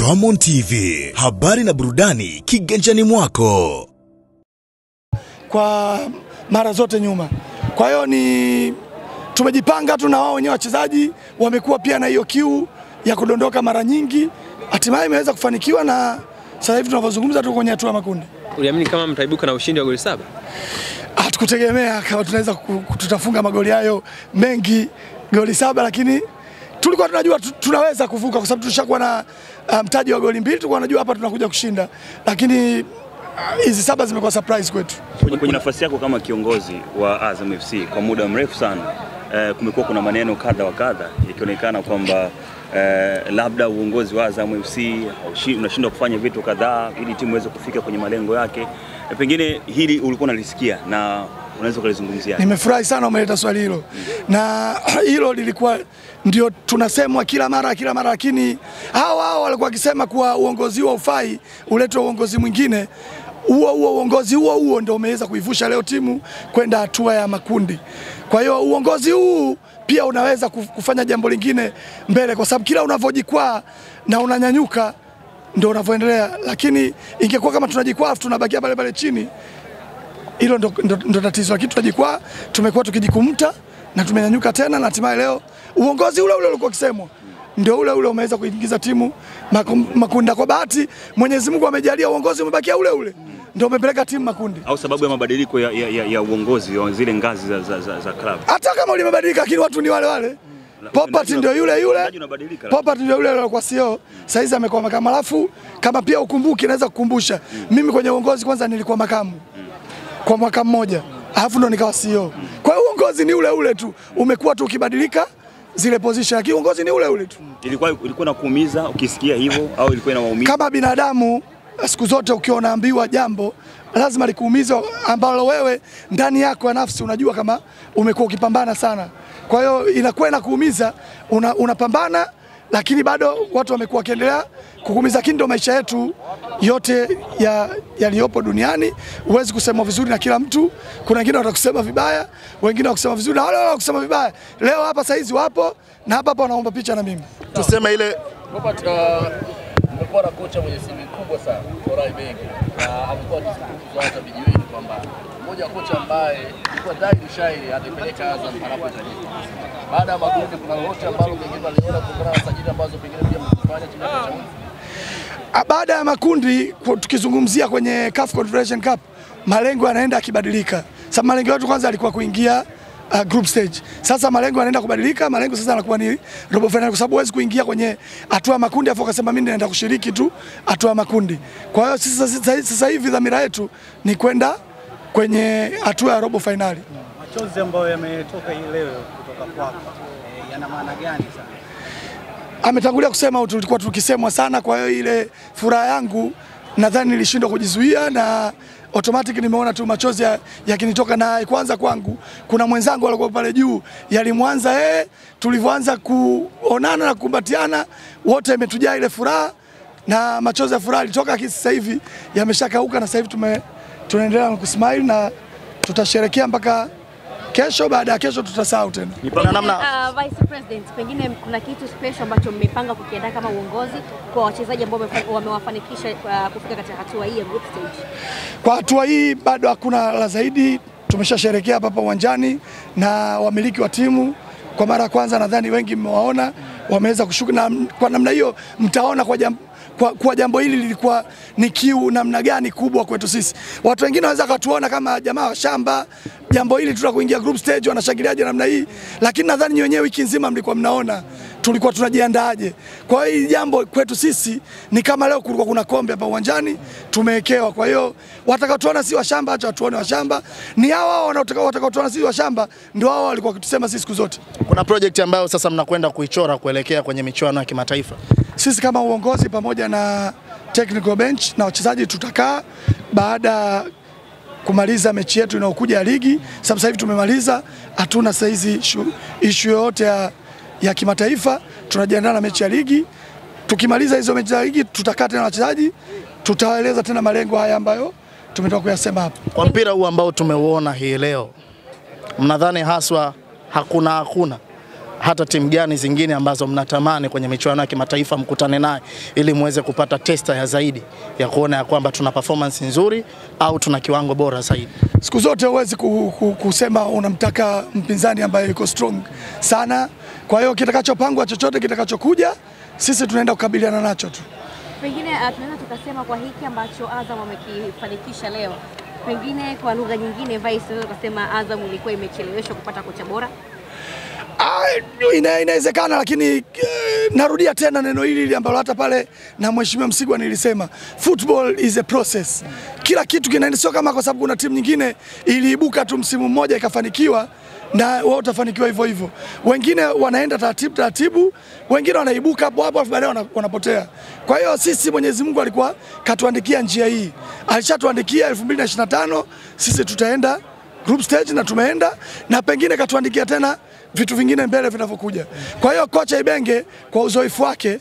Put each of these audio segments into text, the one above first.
Ramon TV, habari na burudani kiganjani mwako. Kwa mara zote nyuma. Kwa hiyo ni tumejipanga tu na wao wenyewe wachezaji wamekuwa pia na hiyo kiu ya kudondoka mara nyingi. Hatimaye imeweza kufanikiwa na sasa hivi tunavyozungumza tuko kwenye hatua ya makundi. Uliamini kama mtaibuka na ushindi wa goli 7? Hatukutegemea kama tunaweza tutafunga magoli hayo mengi, goli 7, lakini tulikuwa tunajua tunaweza kuvuka kwa sababu tulishakuwa na mtaji wa goli 2, tulikuwa tunajua hapa tunakuja kushinda. Lakini hizi 7 zimekuwa surprise kwetu. Kwenye nafasi yako kama kiongozi wa Azam FC kwa muda mrefu sana, kumekuwa kuna maneno kadha wa kadha ikionekana kwamba labda uongozi wa Azam FC unashindwa kufanya vitu kadhaa ili timu iweze kufika kwenye malengo yake. Pengine hili ulikuwa unalisikia na unaweza kulizungumzia? Nimefurahi sana umeleta swali hilo. Na hilo lilikuwa ndio tunasemwa kila mara, lakini hao walikuwa wakisema kuwa uongozi huo ufai, uletwe uongozi mwingine. Uongozi huo ndio umeweza kuivusha leo timu kwenda hatua ya makundi. Kwa hiyo uongozi huu pia unaweza kufanya jambo lingine mbele, kwa sababu kila unavojikwaa na unanyanyuka ndio unavoendelea. Lakini ingekuwa kama tunajikwaa tunabakia pale chini, hilo ndo tatizo. Lakini tunajikwaa, tumekuwa tukijikumta na tumenyanyuka tena, na hatimaye leo uongozi ule ulikuwa kisemwa ndio ule umeweza kuingiza timu makundi. Kwa bahati Mwenyezi Mungu amejalia uongozi umebakia ule ndio umepeleka timu makundi. Au sababu ya mabadiliko ya uongozi wa zile ngazi za club. Hata kama ulimebadilika, lakini watu ni wale. Popat ndio yule. Popat ndio yule kwa CEO. Sasa hizi amekuwa makamu. Alafu kama pia ukumbuki, naweza kukumbusha mimi kwenye uongozi kwanza nilikuwa makamu kwa mwaka mmoja, alafu ndo nikawa CEO. Kwa hiyo uongozi ni ule tu, umekuwa tu ukibadilika zile position, lakini uongozi ni ule tu. Ilikuwa na kuumiza ukisikia hivyo au ilikuwa inawaumiza? Kama binadamu siku zote ukiwa unaambiwa jambo lazima likuumize, ambalo wewe ndani yako ya nafsi unajua kama umekuwa ukipambana sana. Kwa hiyo inakuwa inakuumiza, unapambana, lakini bado watu wamekuwa wakiendelea kukuumiza. Kindo maisha yetu yote yaliyopo duniani, huwezi kusema vizuri na kila mtu. Kuna wengine watakusema vibaya, wengine wakusema vizuri, na wale wakusema vibaya leo hapa saizi wapo na hapa wanaomba picha na mimi. Tuseme ile Nimekuwa na kocha mwenye simu kubwa sana, Forai Bengi, na alikuwa akizungumza hata vijiweni kwamba mmoja wa kocha ambaye alikuwa dhahiri shairi atapeleka Azam anapohitajika. Baada ya makundi kuna lolote ambalo pengine aliona kutokana na sajili ambazo pengine pia mkifanya timu ya Chamuzi? Baada ya makundi tukizungumzia kwenye CAF Confederation Cup, malengo yanaenda yakibadilika. Sasa malengo yetu kwanza alikuwa kuingia group stage. Sasa malengo yanaenda kubadilika, malengo sasa yanakuwa ni robo final, kwa sababu huwezi kuingia kwenye hatua ya makundi afu ukasema mimi naenda kushiriki tu hatua ya makundi. Kwa hiyo sasa hivi dhamira yetu ni kwenda kwenye hatua ya robo finali. Machozi ambayo yametoka hii leo kutoka kwako yana maana gani sana? Ametangulia kusema tulikuwa tukisemwa sana, kwa hiyo ile furaha yangu nadhani nilishindwa kujizuia na automatic nimeona tu machozi yakinitoka. Na kwanza kwangu kuna mwenzangu alikuwa pale juu, yalimwanza tulivyoanza kuonana na kukumbatiana wote imetujaa ile furaha na machozi ya furaha ilitoka. Sasa hivi yameshakauka na sasa hivi tunaendelea na kusmile na tutasherehekea mpaka kesho. Baada ya kesho tutasahau tena. Vice President, pengine kuna kitu special ambacho mmepanga kukiandaa kama uongozi kwa wachezaji ambao wamewafanikisha kufika katika hatua hii ya group stage? Kwa hatua hii bado hakuna la zaidi. Tumeshasherehekea hapa uwanjani na wamiliki wa timu kwa mara ya kwanza, nadhani wengi mmewaona wameweza kushuka, na kwa namna hiyo mtaona kwa jambo hili lilikuwa ni kiu namna gani kubwa kwetu sisi. Watu wengine wanaweza katuona kama jamaa wa shamba, jambo hili tutakuingia group stage wanashangiliaje namna hii, lakini nadhani nyinyi wenyewe wiki nzima mlikuwa mnaona tulikuwa tunajiandaaje. Kwa hiyo jambo kwetu sisi ni kama leo kulikuwa kuna kombe hapa uwanjani tumewekewa. Kwa hiyo watakaotuona si wa shamba, acha tuone wa shamba. Ni hao watakaotuona si wa shamba ndio hao walikuwa wakitusema sisi siku zote. Kuna project ambayo sasa mnakwenda kuichora kuelekea kwenye michuano ya kimataifa. Sisi kama uongozi pamoja na technical bench na wachezaji tutakaa baada kumaliza mechi yetu inayokuja ya ligi. Sasa hivi tumemaliza, hatuna saizi issue yote ya kimataifa, tunajiandaa na mechi ya ligi. Tukimaliza hizo mechi za ligi tutakaa tena na wachezaji, tutawaeleza tena malengo haya ambayo tumetoka kuyasema hapa. Kwa mpira huu ambao tumeuona hii leo, mnadhani haswa hakuna hata timu gani zingine ambazo mnatamani kwenye michuano ya kimataifa mkutane naye ili muweze kupata testa ya zaidi ya kuona ya kwamba tuna performance nzuri au tuna kiwango bora zaidi? Siku zote huwezi kusema unamtaka mpinzani ambaye yuko strong sana. Kwa hiyo kitakachopangwa, chochote kitakachokuja, sisi tunaenda kukabiliana nacho tu. Pengine tunaweza tukasema kwa hiki ambacho Azam wamekifanikisha leo, pengine kwa lugha nyingine Vice tunaweza kusema Azam ilikuwa imecheleweshwa kupata kocha bora. Inawezekana, lakini narudia tena neno hili ambalo hata pale na Mheshimiwa Msigwa nilisema, football is a process. Kila kitu kinaenda, sio kama kwa sababu kuna timu nyingine iliibuka tu msimu mmoja ikafanikiwa na wao utafanikiwa hivyo hivyo. Wengine wanaenda taratibu, wengine wanaibuka hapo hapo baadaye wanapotea. Kwa hiyo sisi Mwenyezi Mungu alikuwa katuandikia njia hii. Alishatuandikia 2025 sisi tutaenda group stage na tumeenda, na pengine katuandikia tena vitu vingine mbele vinavyokuja. Kwa hiyo kocha Ibenge kwa uzoefu wake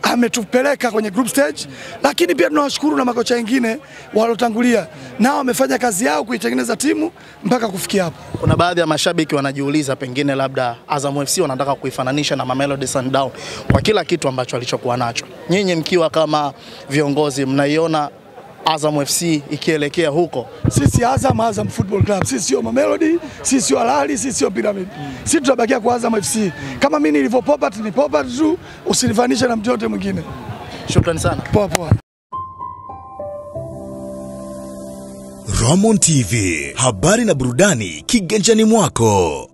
ametupeleka kwenye group stage, lakini pia tunawashukuru na makocha wengine walotangulia, nao wamefanya kazi yao kuitengeneza timu mpaka kufikia hapo. Kuna baadhi ya mashabiki wanajiuliza pengine labda Azam FC wanataka kuifananisha na Mamelodi Sundowns kwa kila kitu ambacho alichokuwa nacho. Nyinyi mkiwa kama viongozi mnaiona Azam FC ikielekea huko? Sisi Azam Football Club, sisi sio Mamelodi, sisi sio Al Ahly, sisi sio Pyramid. Sisi tutabakia kwa Azam FC. Kama mimi nilivyo Popat ni Popat tu, usinifanishe na mtu yote mwingine. Shukrani sana. Poa poa. Ramon TV, habari na burudani kiganjani mwako.